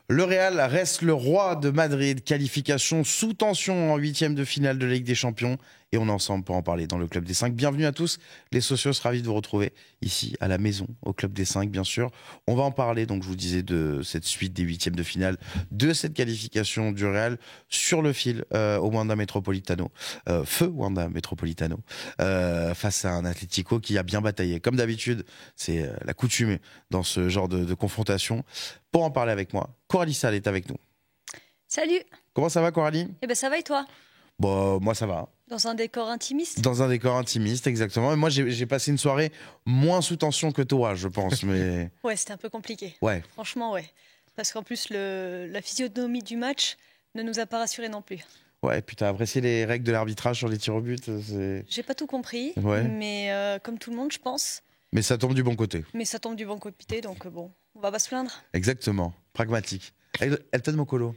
Le Real reste le roi de Madrid, qualification sous tension en 8e de finale de Ligue des Champions. Et on est ensemble pour en parler dans le Club des 5. Bienvenue à tous les socios, ravis de vous retrouver ici à la maison, au Club des 5 bien sûr. On va en parler, donc je vous disais, de cette suite des 8e de finale, de cette qualification du Real sur le fil au Wanda Metropolitano, feu Wanda Metropolitano, face à un Atlético qui a bien bataillé. Comme d'habitude, c'est la coutume dans ce genre de confrontation. Pour en parler avec moi, Coralie Sall est avec nous. Salut. Comment ça va, Coralie ? Eh ben ça va et toi ? Bon, moi ça va. Dans un décor intimiste ? Dans un décor intimiste, exactement. Et moi j'ai passé une soirée moins sous tension que toi, je pense. Mais... Ouais, c'était un peu compliqué. Ouais. Franchement, ouais. Parce qu'en plus, la physionomie du match ne nous a pas rassurés non plus. Ouais, puis t'as apprécié les règles de l'arbitrage sur les tirs au but. J'ai pas tout compris, ouais. Mais comme tout le monde, je pense. Mais ça tombe du bon côté. Mais ça tombe du bon côté, donc bon, on va pas se plaindre. Exactement, pragmatique. Elton Mokolo.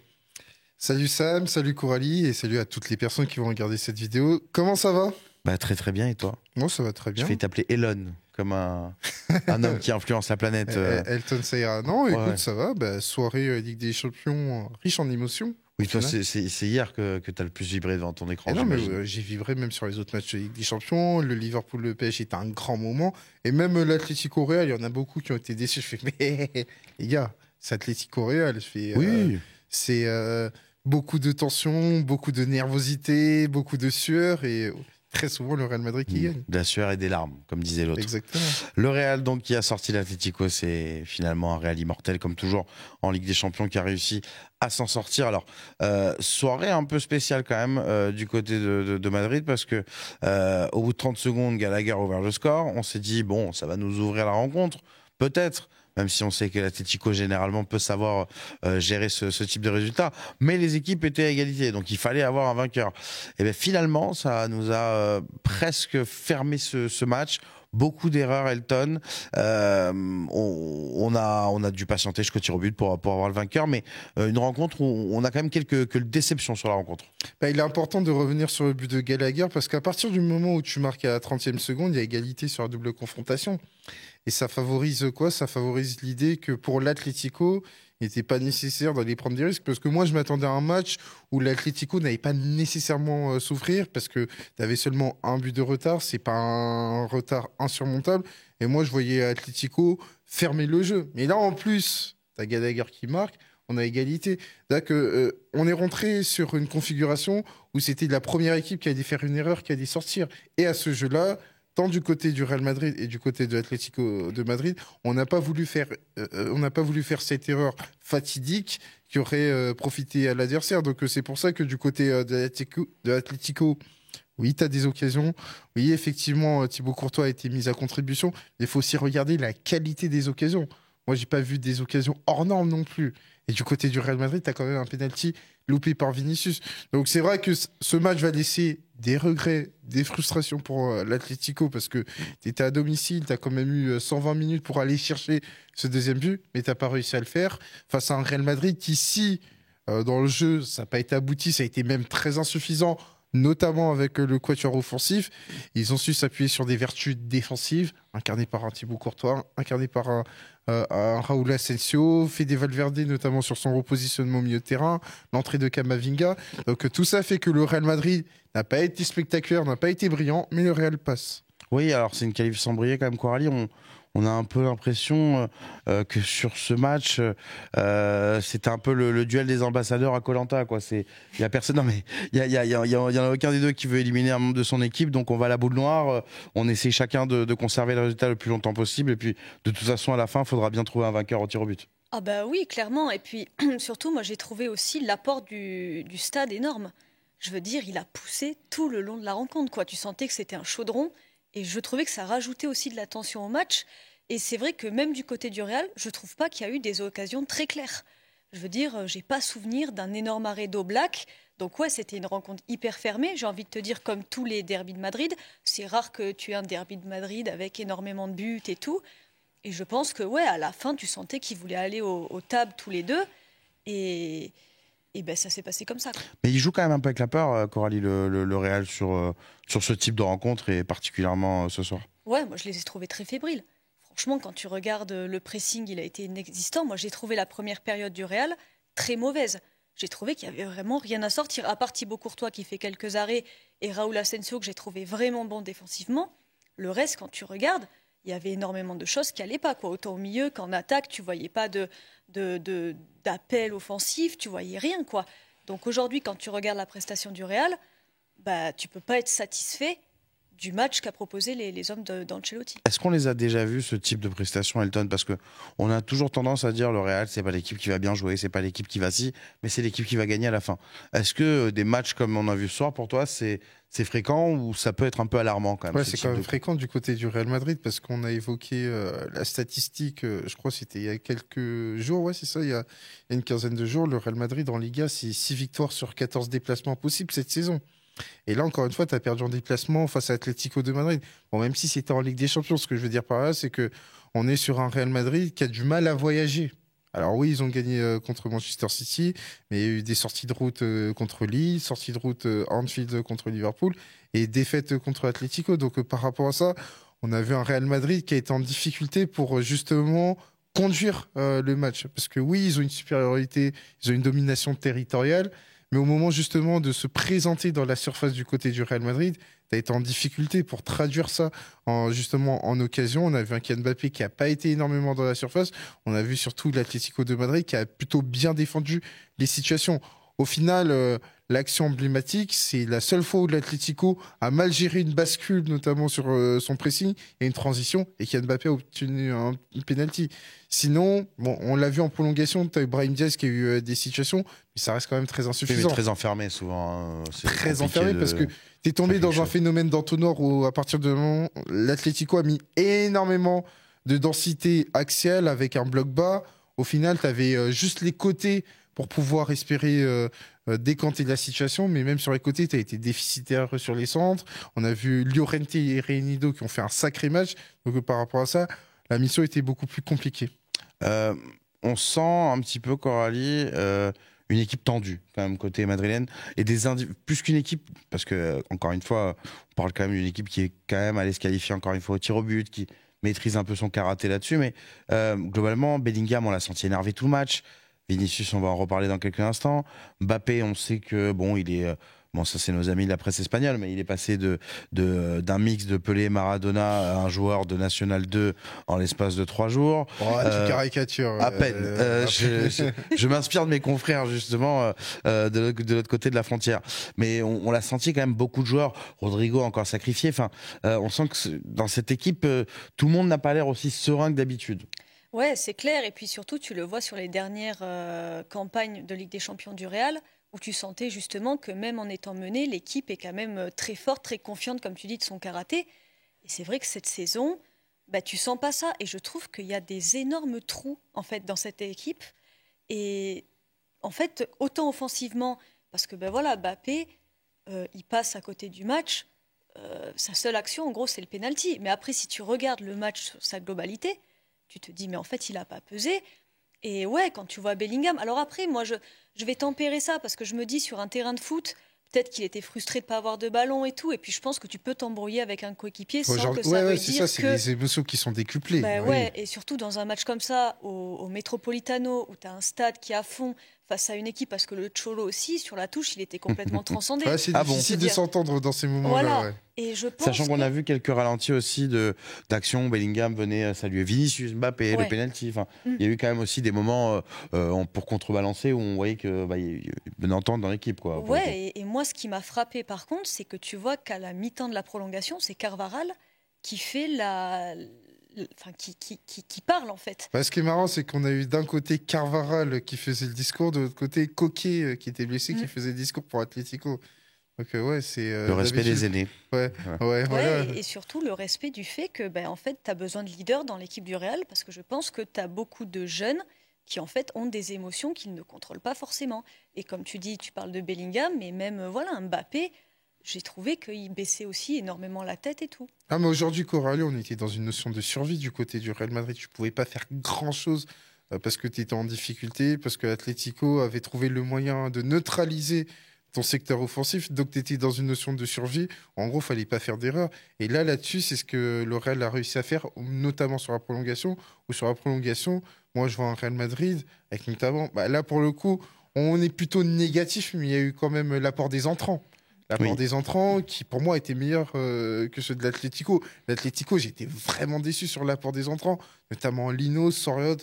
Salut Sam, salut Coralie et salut à toutes les personnes qui vont regarder cette vidéo. Comment ça va ? Bah très très bien, et toi ? Moi ça va très bien. Je vais t'appeler Elon, comme un homme qui influence la planète. Elton Sayra. Non, ouais. Écoute, ça va. Bah, soirée Ligue des Champions riche en émotions. Oui, toi c'est hier que t'as le plus vibré devant ton écran. Non, mais j'ai vibré même sur les autres matchs de Ligue des Champions. Le Liverpool, le PSG était un grand moment. Et même l'Atlético Real, il y en a beaucoup qui ont été déçus. Je fais, mais les gars, c'est Atlético Real. Je fais, oui. C'est... beaucoup de tension, beaucoup de nervosité, beaucoup de sueur et très souvent le Real Madrid qui gagne. De la sueur et des larmes, comme disait l'autre. Exactement. Le Real donc qui a sorti l'Atlético, c'est finalement un Real immortel comme toujours en Ligue des Champions qui a réussi à s'en sortir. Alors soirée un peu spéciale quand même du côté de Madrid parce que au bout de 30 secondes, Gallagher a ouvert le score. On s'est dit bon, ça va nous ouvrir la rencontre, peut-être. Même si on sait que l'Atlético généralement peut savoir gérer ce type de résultat. Mais les équipes étaient à égalité, donc il fallait avoir un vainqueur. Et bien finalement, ça nous a presque fermé ce match. Beaucoup d'erreurs, Elton. On a dû patienter jusqu'au tir au but pour avoir le vainqueur, mais une rencontre où on a quand même quelques déceptions sur la rencontre. Bah, il est important de revenir sur le but de Gallagher parce qu'à partir du moment où tu marques à la 30e seconde, il y a égalité sur la double confrontation. Et ça favorise quoi ? Ça favorise l'idée que pour l'Atlético, il n'était pas nécessaire d'aller prendre des risques. Parce que moi, je m'attendais à un match où l'Atlético n'allait pas nécessairement souffrir parce que tu avais seulement un but de retard. C'est pas un retard insurmontable. Et moi, je voyais l'Atlético fermer le jeu. Mais là, en plus, tu as Gallagher qui marque. On a égalité. C'est-à-dire qu'on est rentré sur une configuration où c'était la première équipe qui allait faire une erreur, qui allait sortir. Et à ce jeu-là, tant du côté du Real Madrid et du côté de l'Atlético de Madrid, on n'a pas voulu faire cette erreur fatidique qui aurait profité à l'adversaire. Donc c'est pour ça que du côté de l'Atlético, oui, tu as des occasions. Oui, effectivement, Thibaut Courtois a été mis à contribution. Mais il faut aussi regarder la qualité des occasions. Moi, j'ai pas vu des occasions hors normes non plus. Et du côté du Real Madrid, tu as quand même un penalty loupé par Vinicius. Donc c'est vrai que ce match va laisser des regrets, des frustrations pour l'Atlético parce que tu étais à domicile, tu as quand même eu 120 minutes pour aller chercher ce deuxième but, mais tu n'as pas réussi à le faire face à un Real Madrid qui, si dans le jeu, ça n'a pas été abouti, ça a été même très insuffisant, notamment avec le quatuor offensif. Ils ont su s'appuyer sur des vertus défensives, incarnées par un Thibaut Courtois, incarnées par un Raúl Asensio, Fede Valverde notamment sur son repositionnement au milieu de terrain, l'entrée de Camavinga. Donc tout ça fait que le Real Madrid n'a pas été spectaculaire, n'a pas été brillant, mais le Real passe. Oui, alors c'est une qualif sans briller quand même, Coralie. On a un peu l'impression que sur ce match, c'était un peu le duel des ambassadeurs à Koh-Lanta, quoi. Il y a personne, non mais il y en a aucun des deux qui veut éliminer un membre de son équipe, donc on va à la boule noire. On essaie chacun de conserver le résultat le plus longtemps possible, et puis de toute façon à la fin, il faudra bien trouver un vainqueur au tir au but. Ah bah oui, clairement. Et puis surtout, moi j'ai trouvé aussi l'apport du stade énorme. Je veux dire, il a poussé tout le long de la rencontre, quoi. Tu sentais que c'était un chaudron. Et je trouvais que ça rajoutait aussi de la tension au match. Et c'est vrai que même du côté du Real, je trouve pas qu'il y a eu des occasions très claires. Je veux dire, j'ai pas souvenir d'un énorme arrêt d'Oblak. Donc ouais, c'était une rencontre hyper fermée. J'ai envie de te dire, comme tous les derbys de Madrid, c'est rare que tu aies un derby de Madrid avec énormément de buts et tout. Et je pense que ouais, à la fin, tu sentais qu'ils voulaient aller aux tables tous les deux. Et ben ça s'est passé comme ça, quoi. Mais il joue quand même un peu avec la peur, Coralie, le Real sur ce type de rencontre et particulièrement ce soir. Ouais, moi je les ai trouvés très fébriles. Franchement, quand tu regardes le pressing, il a été inexistant. Moi j'ai trouvé la première période du Real très mauvaise. J'ai trouvé qu'il n'y avait vraiment rien à sortir, à part Thibaut Courtois qui fait quelques arrêts et Raúl Asensio que j'ai trouvé vraiment bon défensivement. Le reste, quand tu regardes, il y avait énormément de choses qui n'allaient pas, quoi. Autant au milieu qu'en attaque, tu ne voyais pas d'appel offensif, tu ne voyais rien, quoi. Donc aujourd'hui, quand tu regardes la prestation du Real, bah, tu ne peux pas être satisfait du match qu'a proposé les hommes d'Ancelotti. Est-ce qu'on les a déjà vus, ce type de prestation, Elton? Parce qu'on a toujours tendance à dire le Real, c'est pas l'équipe qui va bien jouer, c'est pas l'équipe qui va mais c'est l'équipe qui va gagner à la fin. Est-ce que des matchs comme on a vu ce soir, pour toi, c'est fréquent ou ça peut être un peu alarmant quand même? Ouais, c'est quand même fréquent du côté du Real Madrid parce qu'on a évoqué la statistique, je crois que c'était il y a quelques jours, ouais, c'est ça, il y a une quinzaine de jours, le Real Madrid en Liga, c'est 6 victoires sur 14 déplacements possibles cette saison. Et là, encore une fois, tu as perdu en déplacement face à Atlético de Madrid. Bon, même si c'était en Ligue des Champions, ce que je veux dire par là, c'est qu'on est sur un Real Madrid qui a du mal à voyager. Alors oui, ils ont gagné contre Manchester City, mais il y a eu des sorties de route contre Lille, sorties de route Anfield contre Liverpool et défaite contre Atlético. Donc par rapport à ça, on a vu un Real Madrid qui a été en difficulté pour justement conduire le match. Parce que oui, ils ont une supériorité, ils ont une domination territoriale, mais au moment justement de se présenter dans la surface du côté du Real Madrid, tu as été en difficulté pour traduire ça justement en occasion. On a vu un Kylian Mbappé qui n'a pas été énormément dans la surface. On a vu surtout l'Atlético de Madrid qui a plutôt bien défendu les situations. Au final, l'action emblématique, c'est la seule fois où l'Atlético a mal géré une bascule, notamment sur son pressing, et une transition, et Kylian Mbappé a obtenu un penalty. Sinon, bon, on l'a vu en prolongation, tu as eu Brahim Diaz qui a eu des situations, mais ça reste quand même très insuffisant. Mais très enfermé souvent. Très enfermé parce que tu es tombé dans un phénomène d'entonnoir où à partir de moment, l'Atlético a mis énormément de densité axiale avec un bloc bas. Au final, tu avais juste les côtés pour pouvoir espérer décanter la situation, mais même sur les côtés, tu as été déficitaire sur les centres. On a vu Llorente et Reinido qui ont fait un sacré match. Donc par rapport à ça, la mission était beaucoup plus compliquée. On sent un petit peu, Coralie, une équipe tendue, quand même, côté madrilène. Et plus qu'une équipe, parce que, encore une fois, on parle quand même d'une équipe qui est quand même allée se qualifier, encore une fois, au tir au but, qui maîtrise un peu son karaté là-dessus. Mais globalement, Bellingham, on l'a senti énervé tout le match. Vinicius, on va en reparler dans quelques instants. Mbappé, on sait que, bon, il est... Bon, ça, c'est nos amis de la presse espagnole, mais il est passé d'un mix de Pelé et Maradona à un joueur de National 2 en l'espace de 3 jours. Oh, tu caricatures. À peine. Je m'inspire de mes confrères, justement, de l'autre côté de la frontière. Mais on l'a senti quand même, beaucoup de joueurs. Rodrigo encore sacrifié. Enfin, on sent que dans cette équipe, tout le monde n'a pas l'air aussi serein que d'habitude. Ouais, c'est clair. Et puis surtout, tu le vois sur les dernières campagnes de Ligue des Champions du Real, où tu sentais justement que même en étant menée, l'équipe est quand même très forte, très confiante, comme tu dis, de son karaté. Et c'est vrai que cette saison, bah, tu sens pas ça. Et je trouve qu'il y a des énormes trous en fait dans cette équipe. Et en fait, autant offensivement, parce que ben voilà, Mbappé, il passe à côté du match. Sa seule action, en gros, c'est le penalty. Mais après, si tu regardes le match sur sa globalité, tu te dis, mais en fait, il n'a pas pesé. Et ouais, quand tu vois Bellingham... Alors après, moi, je vais tempérer ça parce que je me dis, sur un terrain de foot, peut-être qu'il était frustré de ne pas avoir de ballon et tout. Et puis, je pense que tu peux t'embrouiller avec un coéquipier sans que ça veuille dire c'est les émotions qui sont décuplées. Bah, ouais, et surtout dans un match comme ça, au Metropolitano, où tu as un stade qui est à fond face à une équipe, parce que le Cholo aussi, sur la touche, il était complètement transcendé. Ouais, c'est difficile de s'entendre dans ces moments-là. Voilà. Ouais. Et je pense Sachant qu'on a vu quelques ralentis aussi d'action, Bellingham venait saluer Vinicius, Mbappé, le penalty. Enfin, il y a eu quand même aussi des moments pour contrebalancer où on voyait qu'il y avait une entente dans l'équipe. Ouais, et moi, ce qui m'a frappé par contre, c'est que tu vois qu'à la mi-temps de la prolongation, c'est Carvajal qui fait qui parle en fait. Bah, ce qui est marrant, c'est qu'on a eu d'un côté Carvajal qui faisait le discours, de l'autre côté Coquet qui était blessé, qui faisait le discours pour Atlético. Donc ouais, c'est le respect des aînés. Ouais, voilà. Et surtout le respect du fait que en fait, tu as besoin de leaders dans l'équipe du Real, parce que je pense que tu as beaucoup de jeunes qui en fait ont des émotions qu'ils ne contrôlent pas forcément. Et comme tu dis, tu parles de Bellingham, mais même voilà, Mbappé, j'ai trouvé qu'il baissait aussi énormément la tête et tout. Ah, mais aujourd'hui, Coralie, on était dans une notion de survie du côté du Real Madrid. Tu pouvais pas faire grand-chose parce que tu étais en difficulté, parce que l'Atlético avait trouvé le moyen de neutraliser ton secteur offensif, donc tu étais dans une notion de survie. En gros, fallait pas faire d'erreur. Et là-dessus, c'est ce que le Real a réussi à faire, notamment sur la prolongation, où sur la prolongation, moi je vois un Real Madrid avec notamment, là pour le coup, on est plutôt négatif, mais il y a eu quand même l'apport des entrants. L'apport des entrants qui, pour moi, était meilleur que ceux de l'Atlético. L'Atlético, j'étais vraiment déçu sur l'apport des entrants, notamment Lino, Soriot,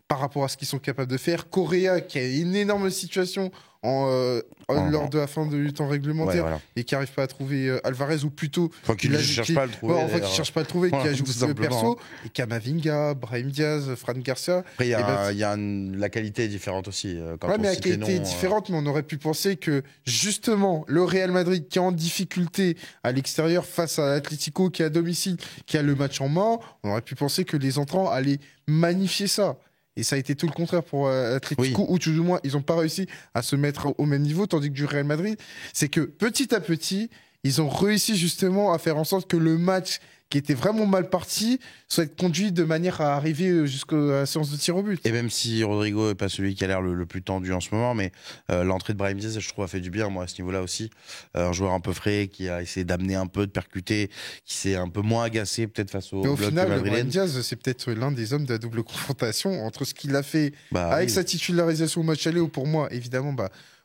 par rapport à ce qu'ils sont capables de faire. Correa, qui a une énorme situation lors de la fin du temps réglementaire et qui n'arrive pas à trouver Alvarez, ou plutôt... Qu'il ne cherche pas à le trouver. Qui ne cherche pas à le trouver, qui ajoute le perso. Et Kamavinga, Brahim Diaz, Fran Garcia. Après, la qualité est différente aussi. Mais la qualité est différente, mais on aurait pu penser que, justement, le Real Madrid, qui est en difficulté à l'extérieur face à l'Atlético, qui est à domicile, qui a le match en main, on aurait pu penser que les entrants allaient magnifier ça. Et ça a été tout le contraire pour Atlético, où tout du moins, ils n'ont pas réussi à se mettre au même niveau, tandis que du Real Madrid, c'est que petit à petit, ils ont réussi justement à faire en sorte que le match qui était vraiment mal parti soit conduit de manière à arriver jusqu'à la séance de tir au but. Et même si Rodrigo n'est pas celui qui a l'air le plus tendu en ce moment, mais l'entrée de Brahim Diaz, je trouve, a fait du bien, moi, à ce niveau-là aussi. Un joueur un peu frais, qui a essayé d'amener un peu, de percuter, qui s'est un peu moins agacé peut-être face au bloc final, Brahim Diaz, c'est peut-être l'un des hommes de la double confrontation entre ce qu'il a fait avec sa titularisation au match aller, où pour moi, évidemment,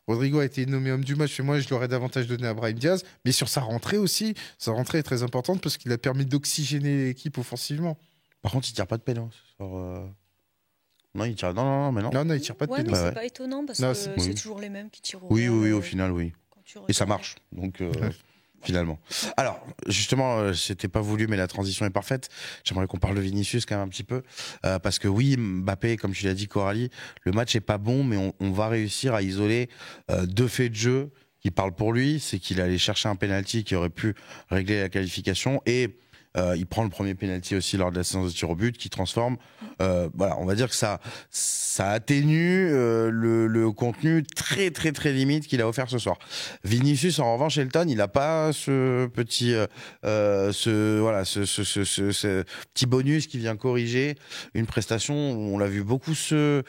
Rodrigo a été nommé homme du match, et moi je l'aurais davantage donné à Brahim Diaz, mais sur sa rentrée aussi, sa rentrée est très importante parce qu'il a permis d'oxygéner l'équipe offensivement. Par contre, il tire pas de pénal. Non, il tire. Non, il tire pas de pénal. Mais c'est pas étonnant parce que c'est toujours les mêmes qui tirent au Real, au final, oui. Et ça marche. Donc. Finalement. Alors, justement, c'était pas voulu, mais la transition est parfaite. J'aimerais qu'on parle de Vinicius quand même un petit peu. Parce que oui, Mbappé, comme tu l'as dit, Coralie, le match est pas bon, mais on va réussir à isoler deux faits de jeu qui parlent pour lui. C'est qu'il allait chercher un penalty qui aurait pu régler la qualification, et il prend le premier penalty aussi lors de la séance de tir au but qui transforme. On va dire que ça atténue le contenu très très très limite qu'il a offert ce soir. Vinicius, en revanche, Elton, il n'a pas ce petit ce petit bonus qui vient corriger une prestation où on l'a vu beaucoup se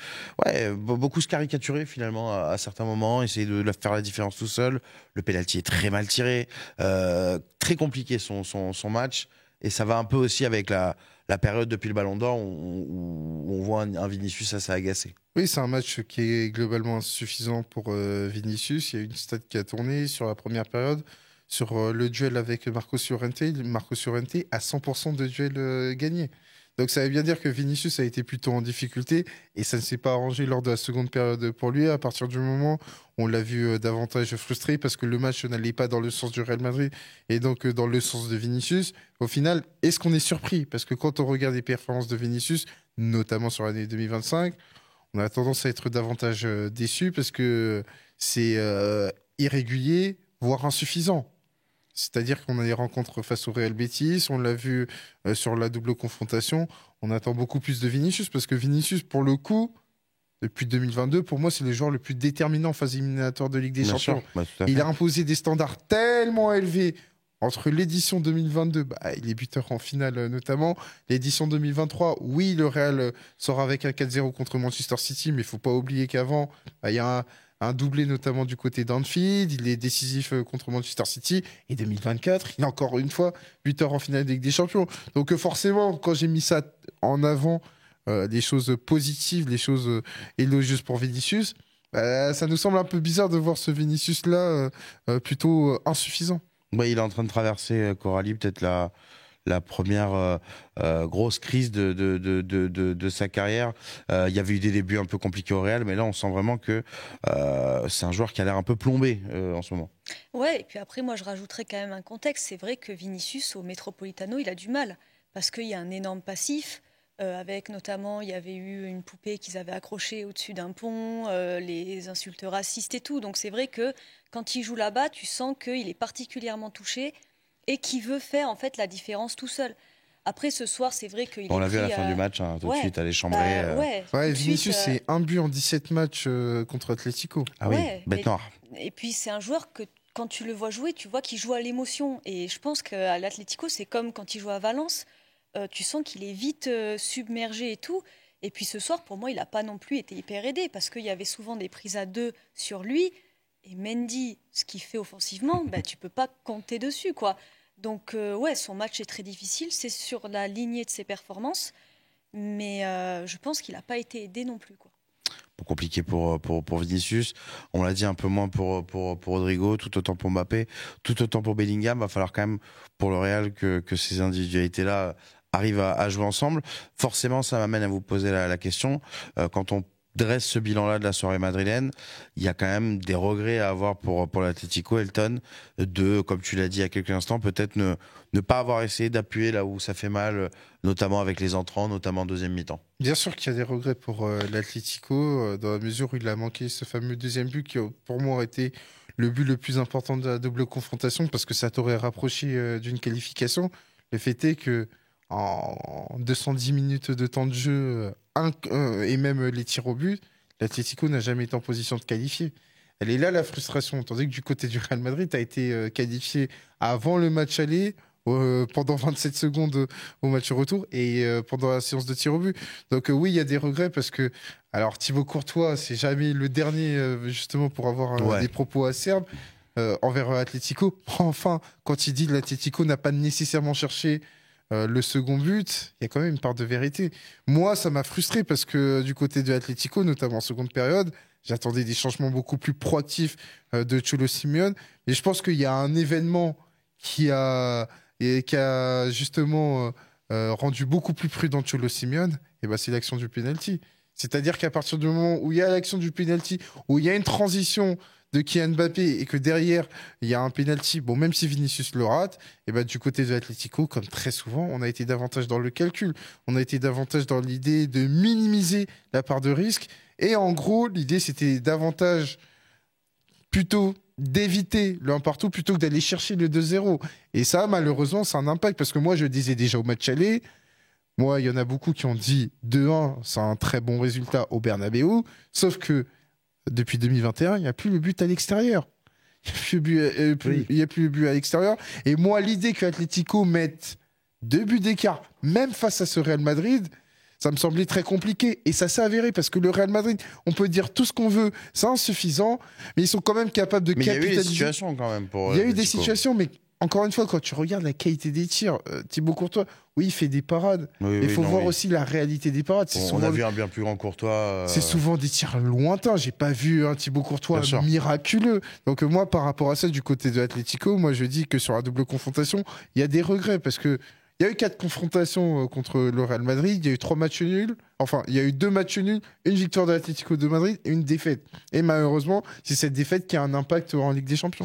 caricaturer finalement à certains moments, essayer de faire la différence tout seul. Le penalty est très mal tiré, très compliqué son match. Et ça va un peu aussi avec la période depuis le Ballon d'Or où on voit un Vinicius assez agacé. Oui, c'est un match qui est globalement insuffisant pour Vinicius. Il y a une stat qui a tourné sur la première période, sur le duel avec Marcos Llorente. Marcos Llorente a 100% de duels gagnés. Donc ça veut bien dire que Vinicius a été plutôt en difficulté, et ça ne s'est pas arrangé lors de la seconde période pour lui. À partir du moment où on l'a vu davantage frustré parce que le match n'allait pas dans le sens du Real Madrid et donc dans le sens de Vinicius, au final, est-ce qu'on est surpris? Parce que quand on regarde les performances de Vinicius, notamment sur l'année 2025, on a tendance à être davantage déçu parce que c'est irrégulier, voire insuffisant. C'est-à-dire qu'on a des rencontres face au Real Betis, on l'a vu sur la double confrontation, on attend beaucoup plus de Vinicius, parce que Vinicius, pour le coup, depuis 2022, pour moi, c'est le joueur le plus déterminant en phase éliminatoire de Ligue des Champions. Il a imposé des standards tellement élevés entre l'édition 2022, il est buteur en finale notamment, l'édition 2023, oui, le Real sort avec un 4-0 contre Manchester City, mais il ne faut pas oublier qu'avant, il y a un doublé notamment du côté d'Anfield, il est décisif contre Manchester City, et 2024, il est encore une fois buteur en finale de Ligue des Champions. Donc forcément, quand j'ai mis ça en avant, des choses positives, les choses élogieuses pour Vinicius, ça nous semble un peu bizarre de voir ce Vinicius-là plutôt insuffisant. Il est en train de traverser, Coralie, peut-être la première grosse crise de sa carrière. Il y avait eu des débuts un peu compliqués au Real, mais là on sent vraiment que c'est un joueur qui a l'air un peu plombé en ce moment. Ouais, et puis après moi je rajouterais quand même un contexte. C'est vrai que Vinicius au Metropolitano il a du mal parce qu'il y a un énorme passif. Avec notamment, il y avait eu une poupée qu'ils avaient accrochée au-dessus d'un pont, les insultes racistes et tout. Donc c'est vrai que quand il joue là-bas, tu sens qu'il est particulièrement touché et qu'il veut faire en fait la différence tout seul. Après ce soir, c'est vrai qu'il on l'a vu à la fin du match, tout de suite, aller chambrer. Vinicius, c'est un but en 17 matchs contre Atlético. Ah oui, bête noire. Et puis c'est un joueur que quand tu le vois jouer, tu vois qu'il joue à l'émotion. Et je pense qu'à l'Atlético, c'est comme quand il joue à Valence. Tu sens qu'il est vite submergé et tout. Et puis ce soir, pour moi, il n'a pas non plus été hyper aidé parce qu'il y avait souvent des prises à deux sur lui. Et Mendy, ce qu'il fait offensivement, tu ne peux pas compter dessus, quoi. Donc, son match est très difficile. C'est sur la lignée de ses performances. Mais je pense qu'il n'a pas été aidé non plus, quoi. Compliqué pour Vinicius. On l'a dit, un peu moins pour Rodrigo, tout autant pour Mbappé, tout autant pour Bellingham. Va falloir quand même pour le Real que ces individualités-là arrivent à jouer ensemble. Forcément, ça m'amène à vous poser la question. Quand on dresse ce bilan-là de la soirée madrilène, il y a quand même des regrets à avoir pour l'Atlético, Elton, de, comme tu l'as dit il y a quelques instants, peut-être ne pas avoir essayé d'appuyer là où ça fait mal, notamment avec les entrants, notamment en deuxième mi-temps. Bien sûr qu'il y a des regrets pour l'Atlético, dans la mesure où il a manqué ce fameux deuxième but qui, pour moi, aurait été le but le plus important de la double confrontation parce que ça t'aurait rapproché d'une qualification. Le fait est que en 210 minutes de temps de jeu et même les tirs au but, l'Atlético n'a jamais été en position de qualifier. Elle est là la frustration, tandis que du côté du Real Madrid, tu as été qualifié avant le match aller, pendant 27 secondes au match retour et pendant la séance de tir au but. Donc oui, il y a des regrets parce que alors Thibaut Courtois, c'est jamais le dernier justement pour avoir des propos acerbes envers Atlético. Enfin, quand il dit que l'Atlético n'a pas nécessairement cherché le second but, il y a quand même une part de vérité. Moi, ça m'a frustré parce que du côté de l'Atlético, notamment en seconde période, j'attendais des changements beaucoup plus proactifs de Cholo Simeone. Mais je pense qu'il y a un événement qui a justement rendu beaucoup plus prudent Cholo Simeone, et ben c'est l'action du penalty. C'est-à-dire qu'à partir du moment où il y a l'action du penalty, où il y a une transition de Kylian Mbappé et que derrière il y a un penalty, bon même si Vinicius le rate, et ben du côté de l'Atlético, comme très souvent, on a été davantage dans le calcul, on a été davantage dans l'idée de minimiser la part de risque. Et en gros, l'idée c'était davantage plutôt d'éviter le 1 partout plutôt que d'aller chercher le 2-0. Et ça, malheureusement, c'est un impact. Parce que moi, je disais déjà au match aller, moi, il y en a beaucoup qui ont dit 2-1, c'est un très bon résultat au Bernabéu. Sauf que depuis 2021, il n'y a plus le but à l'extérieur. Il n'y a plus le but à l'extérieur. Et moi, l'idée que Atlético mette 2 buts d'écart, même face à ce Real Madrid, ça me semblait très compliqué. Et ça s'est avéré parce que le Real Madrid, on peut dire tout ce qu'on veut, c'est insuffisant, mais ils sont quand même capables de capitaliser. Mais il y a eu des situations quand même pour. Il y a eu des situations, mais encore une fois, quand tu regardes la qualité des tirs, Thibaut Courtois, oui, il fait des parades. Mais il faut voir aussi la réalité des parades. On a vu un bien plus grand Courtois. C'est souvent des tirs lointains. J'ai pas vu un Thibaut Courtois miraculeux. Donc moi, par rapport à ça, du côté de l'Atlético, moi je dis que sur la double confrontation, il y a des regrets parce que il y a eu 4 confrontations contre le Real Madrid, il y a eu 3 matchs nuls, enfin il y a eu 2 matchs nuls, une victoire de l'Atlético de Madrid et une défaite. Et malheureusement, c'est cette défaite qui a un impact en Ligue des Champions.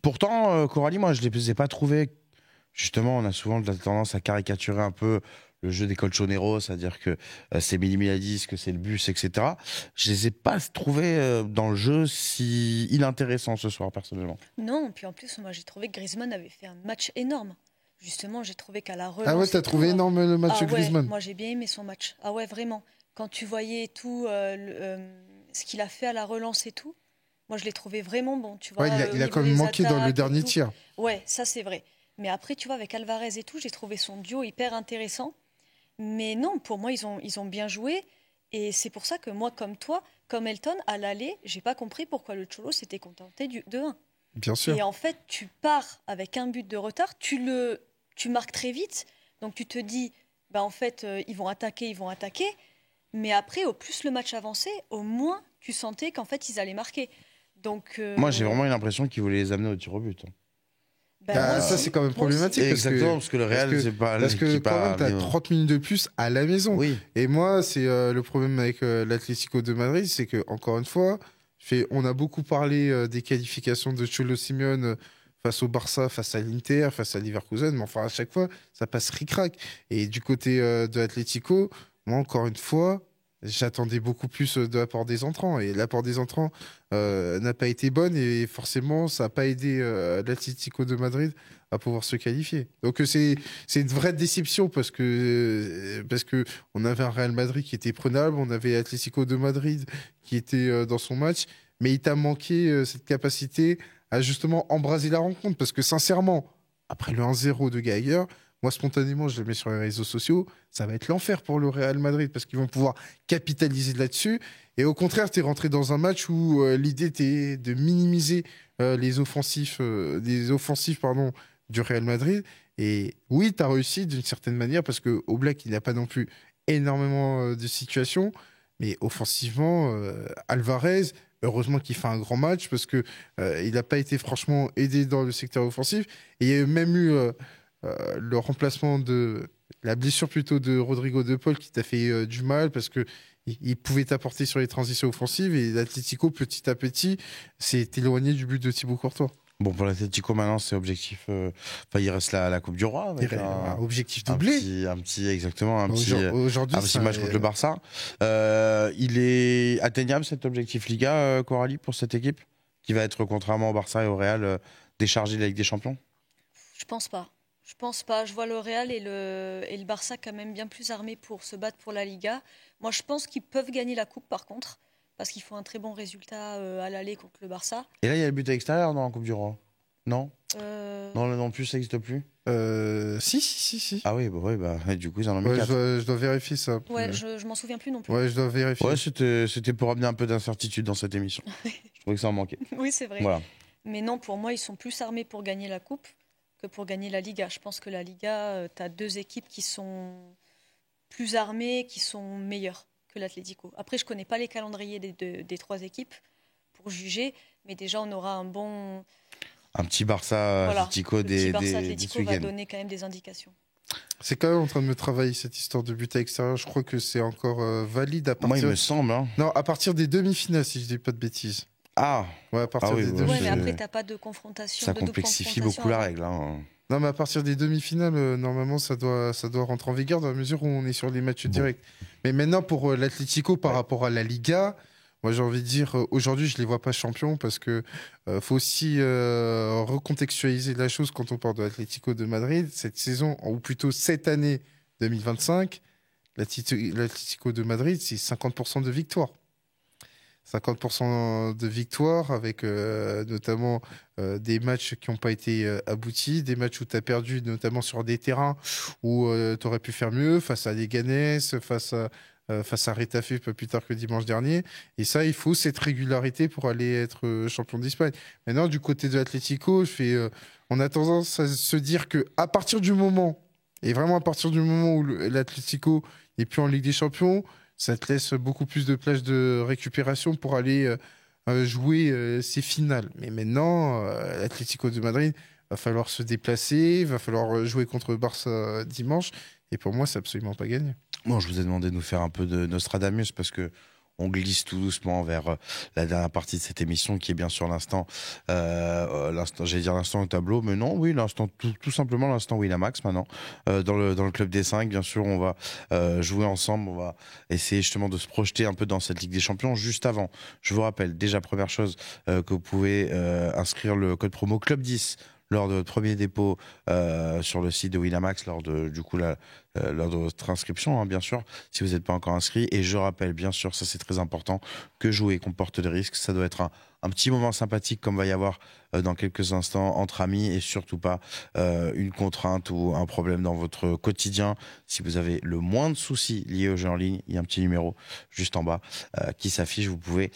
Pourtant, Coralie, moi je ne les ai pas trouvés. Justement, on a souvent tendance à caricaturer un peu le jeu des colchoneros, c'est-à-dire que c'est Miladiz, que c'est le bus, etc. Je les ai pas trouvés dans le jeu si inintéressants ce soir, personnellement. Non, puis en plus, moi j'ai trouvé que Griezmann avait fait un match énorme. Justement, j'ai trouvé qu'à la relance... Ah ouais, t'as trouvé énorme le match de Griezmann? Moi, j'ai bien aimé son match. Ah ouais, vraiment. Quand tu voyais tout, ce qu'il a fait à la relance et tout, moi, je l'ai trouvé vraiment bon. Tu vois, il a quand même manqué dans le dernier tir. Ouais, ça, c'est vrai. Mais après, tu vois, avec Alvarez et tout, j'ai trouvé son duo hyper intéressant. Mais non, pour moi, ils ont bien joué. Et c'est pour ça que moi, comme toi, comme Elton, à l'aller, j'ai pas compris pourquoi le Cholo s'était contenté du 2-1. Bien sûr. Et en fait, tu pars avec un but de retard, tu marques très vite, donc tu te dis, bah en fait, ils vont attaquer. Mais après, au plus le match avançait, au moins tu sentais qu'en fait, ils allaient marquer. Donc, moi, j'ai vraiment eu l'impression qu'ils voulaient les amener au tir au but. Ça, c'est quand même problématique. Exactement, parce que le Real, c'est pas... Parce que quand même, t'as 30 minutes de plus à la maison. Oui. Et moi, c'est le problème avec l'Atlético de Madrid, c'est que encore une fois, on a beaucoup parlé des qualifications de Cholo Simeone face au Barça, face à l'Inter, face à Leverkusen, mais enfin à chaque fois ça passe ric-rac. Et du côté de l'Atlético, moi encore une fois, j'attendais beaucoup plus de l'apport des entrants, et l'apport des entrants n'a pas été bonne, et forcément ça n'a pas aidé l'Atlético de Madrid à pouvoir se qualifier. Donc c'est une vraie déception parce que on avait un Real Madrid qui était prenable, on avait l'Atlético de Madrid qui était dans son match, mais il t'a manqué cette capacité à justement embraser la rencontre. Parce que sincèrement, après le 1-0 de Gallagher, moi spontanément, je le mets sur les réseaux sociaux, ça va être l'enfer pour le Real Madrid parce qu'ils vont pouvoir capitaliser là-dessus. Et au contraire, tu es rentré dans un match où l'idée était de minimiser les offensifs du Real Madrid. Et oui, tu as réussi d'une certaine manière parce que Oblak, il n'a pas non plus énormément de situations. Mais offensivement, Alvarez, heureusement qu'il fait un grand match parce que il n'a pas été franchement aidé dans le secteur offensif. Et il y a même eu le remplacement la blessure plutôt de Rodrigo De Paul qui t'a fait du mal parce que il pouvait t'apporter sur les transitions offensives et l'Atlético, petit à petit, s'est éloigné du but de Thibaut Courtois. Bon, pour l'Atlético, maintenant, c'est objectif. Enfin, il reste la Coupe du Roi. Avec objectif doublé. Exactement, un petit match contre le Barça. Il est atteignable, cet objectif Liga, Coralie, pour cette équipe, qui va être, contrairement au Barça et au Real, déchargé de la Ligue des Champions? Je pense pas. Je pense pas. Je vois le Real et le Barça quand même bien plus armés pour se battre pour la Liga. Moi, je pense qu'ils peuvent gagner la Coupe, par contre, parce qu'ils font un très bon résultat à l'aller contre le Barça. Et là, il y a le but à l'extérieur dans la Coupe du Roi? Non non plus, ça n'existe plus? Si. Ah oui, du coup, ils en ont mis 4. Je dois vérifier ça. Ouais, je m'en souviens plus non plus. Ouais, je dois vérifier. Ouais, c'était pour amener un peu d'incertitude dans cette émission. Je trouvais que ça en manquait. Oui, c'est vrai. Voilà. Mais non, pour moi, ils sont plus armés pour gagner la Coupe que pour gagner la Liga. Je pense que la Liga, tu as 2 équipes qui sont plus armées, qui sont meilleures que l'Atlético. Après, je ne connais pas les calendriers des 3 équipes pour juger, mais déjà, on aura un petit Barça-Atlético le petit Barça des Atlético va donner quand même des indications. C'est quand même en train de me travailler cette histoire de but à l'extérieur. Je crois que c'est encore valide à partir... Moi, il me semble. Hein. Non, à partir des demi-finales, si je dis pas de bêtises. Ah ouais, à partir des demi-finales. Ouais, mais après, t'as pas de confrontation. Ça complexifie beaucoup la règle. Hein. Non, mais à partir des demi-finales, normalement, ça doit rentrer en vigueur dans la mesure où on est sur les matchs directs. Mais maintenant, pour l'Atlético, par rapport à la Liga, moi, j'ai envie de dire, aujourd'hui, je les vois pas champions parce que faut aussi recontextualiser la chose quand on parle de l'Atlético de Madrid. Cette saison, ou plutôt cette année 2025, l'Atlético de Madrid, c'est 50% de victoire. 50% de victoire avec notamment des matchs qui n'ont pas été aboutis, des matchs où tu as perdu notamment sur des terrains où tu aurais pu faire mieux, face à Leganés, face à Retafe pas plus tard que dimanche dernier. Et ça, il faut cette régularité pour aller être champion d'Espagne. Maintenant, du côté de l'Atlético, on a tendance à se dire qu'à partir du moment, et vraiment à partir du moment où l'Atlético n'est plus en Ligue des Champions, ça te laisse beaucoup plus de plage de récupération pour aller jouer ces finales. Mais maintenant, l'Atlético de Madrid, va falloir se déplacer, va falloir jouer contre Barça dimanche. Et pour moi, c'est absolument pas gagné. Bon, je vous ai demandé de nous faire un peu de Nostradamus parce que on glisse tout doucement vers la dernière partie de cette émission qui est bien sûr l'instant, j'allais dire l'instant au tableau, mais non, oui, l'instant, tout simplement l'instant Winamax maintenant. Dans le club des 5, bien sûr, on va jouer ensemble, on va essayer justement de se projeter un peu dans cette Ligue des Champions. Juste avant, je vous rappelle, déjà première chose, que vous pouvez inscrire le code promo Club 10 lors de votre premier dépôt sur le site de Winamax, lors de votre inscription, hein, bien sûr, si vous n'êtes pas encore inscrit. Et je rappelle, bien sûr, ça c'est très important, que jouer comporte des risques. Ça doit être un petit moment sympathique comme va y avoir dans quelques instants entre amis et surtout pas une contrainte ou un problème dans votre quotidien. Si vous avez le moins de soucis liés au jeu en ligne, il y a un petit numéro juste en bas qui s'affiche. Vous pouvez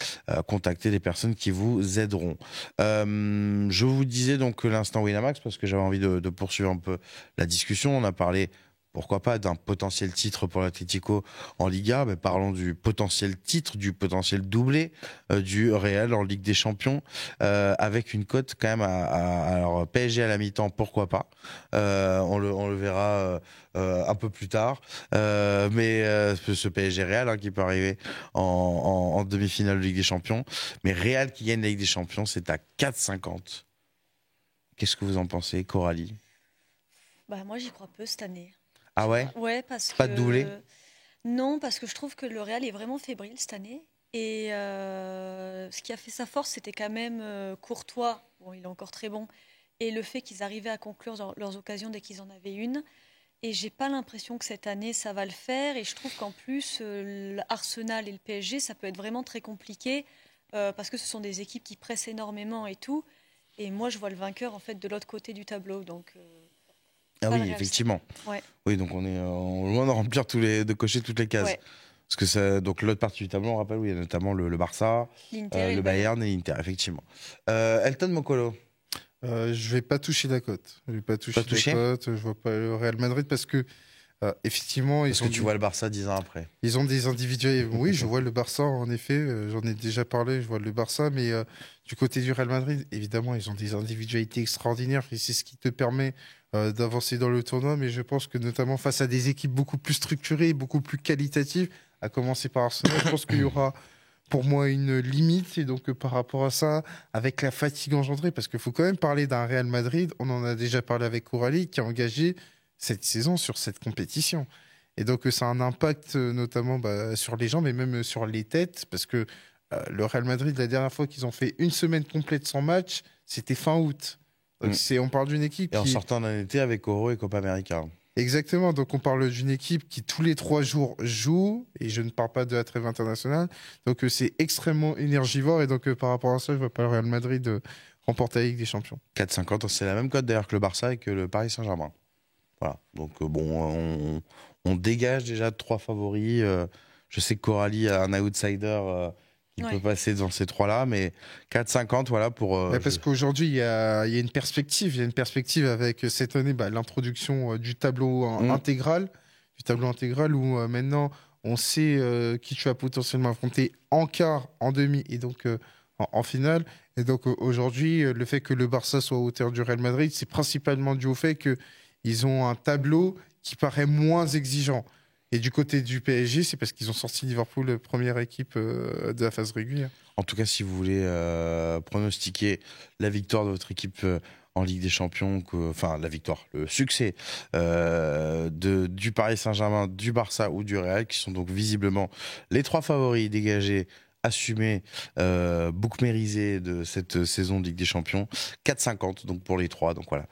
contacter des personnes qui vous aideront. Je vous disais donc que l'instant Winamax, parce que j'avais envie de poursuivre un peu la discussion. On a parlé, pourquoi pas, d'un potentiel titre pour l'Atlético en Liga, mais parlons du potentiel titre, du potentiel doublé du Real en Ligue des Champions, avec une cote quand même alors PSG à la mi-temps, pourquoi pas, on le verra un peu plus tard, mais ce PSG Real hein, qui peut arriver en demi-finale de Ligue des Champions, mais Real qui gagne la Ligue des Champions, c'est à 4,50. Qu'est-ce que vous en pensez, Coralie? Moi, j'y crois peu cette année. Ah ouais? Ouais, parce que... Pas de doublé? Non, parce que je trouve que le Real est vraiment fébrile cette année. Et ce qui a fait sa force, c'était quand même Courtois. Bon, il est encore très bon. Et le fait qu'ils arrivaient à conclure leurs occasions dès qu'ils en avaient une. Et j'ai pas l'impression que cette année, ça va le faire. Et je trouve qu'en plus, l'Arsenal et le PSG, ça peut être vraiment très compliqué. Parce que ce sont des équipes qui pressent énormément et tout. Et moi, je vois le vainqueur en fait de l'autre côté du tableau. Donc... Ah oui, effectivement. Ouais. Oui, donc on est loin de remplir de cocher toutes les cases. Ouais. Parce que donc l'autre partie du tableau, on rappelle, oui, il y a notamment le Barça, le Bayern et l'Inter, effectivement. Elton Mokolo. Je vais pas toucher la cote. Je vais pas toucher la cote. Je vois pas le Real Madrid parce que effectivement, parce que tu vois le Barça 10 ans après. Ils ont des individuels. Oui, je vois le Barça en effet. J'en ai déjà parlé. Je vois le Barça, mais du côté du Real Madrid, évidemment, ils ont des individualités extraordinaires et c'est ce qui te permet d'avancer dans le tournoi. Mais je pense que notamment face à des équipes beaucoup plus structurées, beaucoup plus qualitatives, à commencer par Arsenal, je pense qu'il y aura pour moi une limite. Et donc par rapport à ça, avec la fatigue engendrée, parce qu'il faut quand même parler d'un Real Madrid. On en a déjà parlé avec Coralie, qui a engagé cette saison sur cette compétition. Et donc ça a un impact notamment sur les gens, mais même sur les têtes, parce que le Real Madrid, la dernière fois qu'ils ont fait une semaine complète sans match, c'était fin août. Donc on parle d'une équipe en sortant d'un été avec Euro et Copa América. Exactement, donc on parle d'une équipe qui tous les 3 jours joue, et je ne parle pas de la trêve internationale, donc c'est extrêmement énergivore, et donc par rapport à ça, je ne vois pas le Real Madrid remporter la Ligue des Champions. 4,50, c'est la même cote d'ailleurs que le Barça et que le Paris Saint-Germain. Voilà, donc on dégage déjà 3 favoris. Je sais que Coralie a un outsider qui peut passer dans ces 3-là, mais 4,50, voilà pour. Parce qu'aujourd'hui, il y a une perspective. Il y a une perspective avec cette année l'introduction du tableau intégral. Du tableau intégral où maintenant on sait qui tu vas potentiellement affronter en quart, en demi et donc en finale. Et donc aujourd'hui, le fait que le Barça soit à hauteur du Real Madrid, c'est principalement dû au fait qu'ils ont un tableau qui paraît moins exigeant. Et du côté du PSG, c'est parce qu'ils ont sorti Liverpool première équipe de la phase régulière. En tout cas, si vous voulez pronostiquer la victoire de votre équipe en Ligue des Champions, enfin la victoire, le succès du Paris Saint-Germain, du Barça ou du Real, qui sont donc visiblement les 3 favoris dégagés, assumés, bookmérisés de cette saison de Ligue des Champions, 4,50 donc pour les 3. Donc voilà.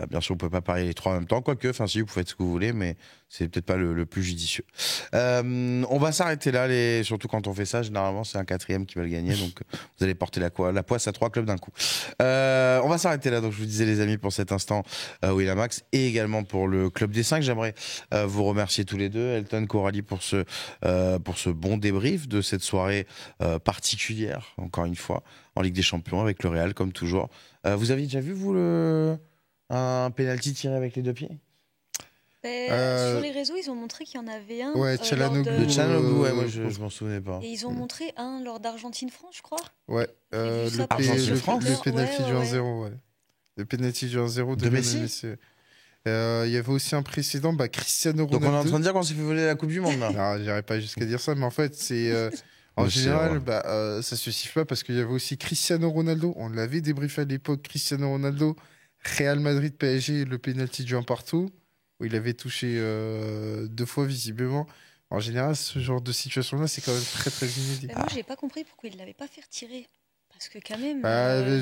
Bien sûr, vous pouvez pas parier les 3 en même temps, quoique, enfin si vous pouvez faire ce que vous voulez, mais c'est peut-être pas le plus judicieux. On va s'arrêter là, surtout quand on fait ça, généralement c'est un 4e qui va le gagner, donc vous allez porter la poisse à 3 clubs d'un coup. On va s'arrêter là, donc je vous disais les amis pour cet instant Winamax et également pour le Club des 5. J'aimerais vous remercier tous les deux, Elton, Coralie, pour ce bon débrief de cette soirée particulière, encore une fois, en Ligue des Champions avec le Real, comme toujours. Vous aviez déjà vu, vous, un penalty tiré avec les 2 pieds? Sur les réseaux, ils ont montré qu'il y en avait un. Ouais, Çalhanoğlu. Le Çalhanoğlu, ouais, moi je m'en souvenais pas. Et ils ont montré un lors d'Argentine-France, je crois. Ouais, le penalty du 1-0, ouais. Le penalty du 1-0 de Messi. Il y avait aussi un précédent, Cristiano Ronaldo. Donc on est en train de dire qu'on s'est fait voler la Coupe du Monde, là. Non, j'irai pas jusqu'à dire ça, mais en fait, c'est en général, ça se suffit pas parce qu'il y avait aussi Cristiano Ronaldo. On l'avait débriefé à l'époque, Cristiano Ronaldo, Real Madrid, PSG, le penalty du 1 partout, où il avait touché 2 fois visiblement. En général, ce genre de situation-là, c'est quand même très très inédit. Moi, j'ai pas compris pourquoi il l'avait pas fait retirer. Parce que quand même.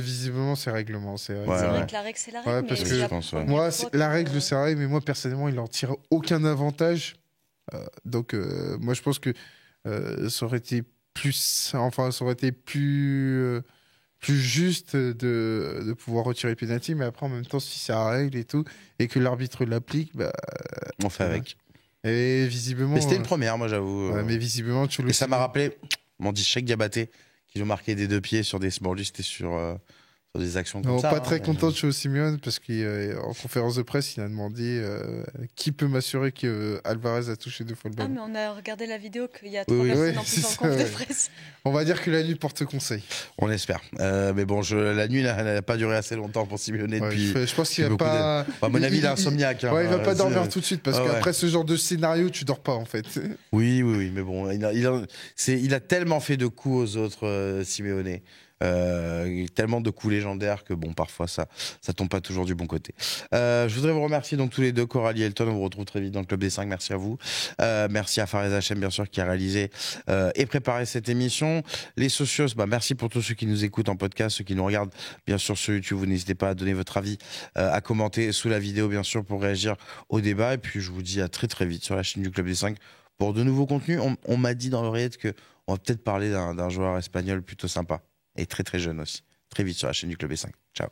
Visiblement, c'est règlement. C'est vrai que la règle, c'est la règle. Parce que moi, la règle, c'est la règle, mais moi, personnellement, il n'en tire aucun avantage. Donc, moi, je pense que ça aurait été plus juste de pouvoir retirer le penalty. Mais après, en même temps, si c'est la règle et tout, et que l'arbitre l'applique, on fait avec. Et visiblement. Mais c'était une première, moi, j'avoue. Mais visiblement, tu le. Et ça m'a rappelé mon dit Cheikh Diabaté, qui ont marqué des 2 pieds sur des small, c'était sur des actions comme ça. Pas très content de Cholo Simeone parce qu'en conférence de presse, il a demandé qui peut m'assurer que Alvarez a touché 2 fois le ballon. Mais on a regardé la vidéo qu'il y a 3 personnes en plus en conf de presse. On va dire que la nuit porte conseil. On espère. Mais bon, la nuit n'a pas duré assez longtemps pour Simeone depuis. Je pense qu'il va pas. À mon avis, il est insomniaque. Il va pas dormir tout de suite parce qu'après ce genre de scénario, tu dors pas en fait. Oui, mais bon, il a tellement fait de coups aux autres, Simeone. Tellement de coups légendaires que bon, parfois ça tombe pas toujours du bon côté. Je voudrais vous remercier donc tous les deux, Coralie et Elton. On vous retrouve très vite dans le Club des 5. Merci à vous. Merci à Fares Hachem, bien sûr, qui a réalisé et préparé cette émission. Les socios, merci pour tous ceux qui nous écoutent en podcast, ceux qui nous regardent bien sûr sur YouTube. Vous n'hésitez pas à donner votre avis, à commenter sous la vidéo, bien sûr, pour réagir au débat. Et puis je vous dis à très très vite sur la chaîne du Club des 5 pour de nouveaux contenus. On m'a dit dans l'oreillette que on va peut-être parler d'un joueur espagnol plutôt sympa. Et très très jeune aussi. Très vite sur la chaîne du Club des 5. Ciao.